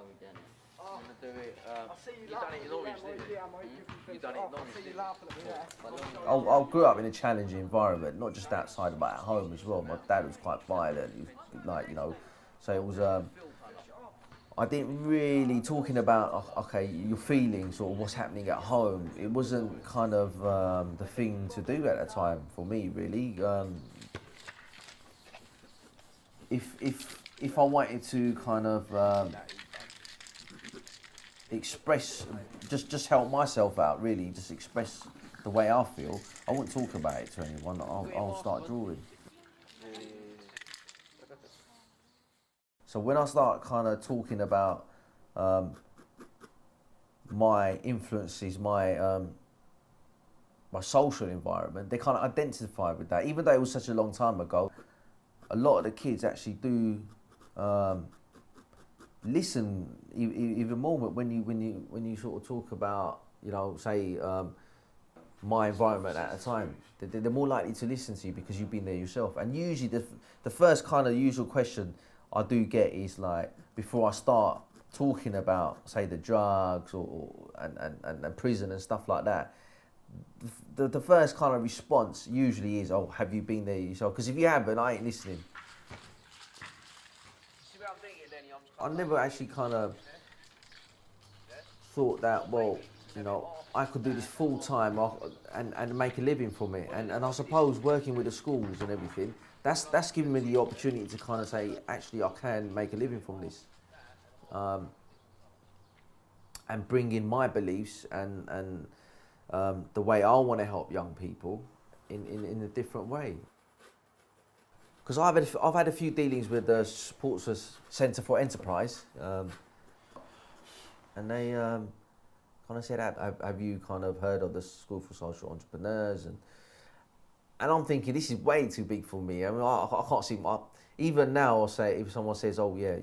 we've done it. I'm gonna do it. You done it in orange, didn't you? You done it in orange, didn't you? I grew up in a challenging environment, not just outside but at home as well. My dad was quite violent, he was like, you know, so it was. I didn't really talking about okay your feelings or what's happening at home. It wasn't kind of the thing to do at the time for me really. If I wanted to kind of express, just help myself out really, just express the way I feel, I wouldn't talk about it to anyone. I'll start drawing. So when I start kind of talking about my influences, my social environment, they kind of identify with that. Even though it was such a long time ago, a lot of the kids actually do listen even more when you sort of talk about, you know, say my environment at a time. They're more likely to listen to you because you've been there yourself. And usually the first kind of usual question I do get is like, before I start talking about, say, the drugs and prison and stuff like that, the first kind of response usually is, oh, have you been there yourself? Because if you haven't, I ain't listening. I never actually kind of thought that, well, you know, I could do this full time and make a living from it. And I suppose working with the schools and everything, that's given me the opportunity to kind of say, actually, I can make a living from this. And bring in my beliefs and the way I want to help young people in a different way. Because I've had a few dealings with the Sports Centre for Enterprise, and they kind of said, have you kind of heard of the School for Social Entrepreneurs? And I'm thinking, this is way too big for me. I mean, I can't see, even now I'll say, if someone says, oh yeah,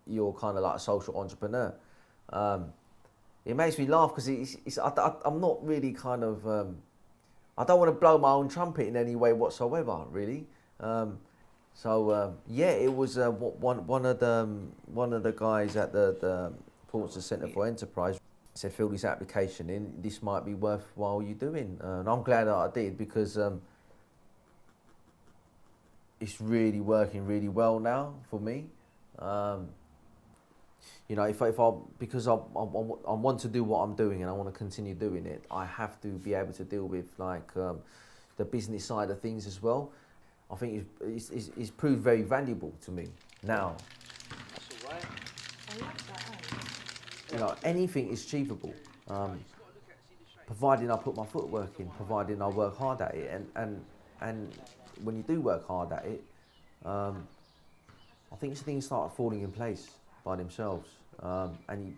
you're kind of like a social entrepreneur, it makes me laugh because I'm not really kind of, I don't want to blow my own trumpet in any way whatsoever, really. Yeah, it was one of the guys at the Portsmouth Centre for Enterprise said, fill this application in, this might be worthwhile you doing. And I'm glad that I did, because it's really working really well now for me. You know, because I want to do what I'm doing and I want to continue doing it, I have to be able to deal with like the business side of things as well. I think it's proved very valuable to me now. That's all right. I like that. You know, anything is achievable, providing I put my footwork in, providing I work hard at it, and when you do work hard at it, I think things start falling in place by themselves, and I'm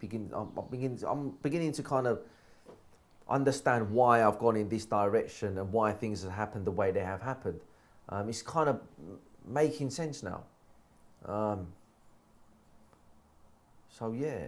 beginning to kind of understand why I've gone in this direction and why things have happened the way they have happened. It's kind of making sense now. So yeah.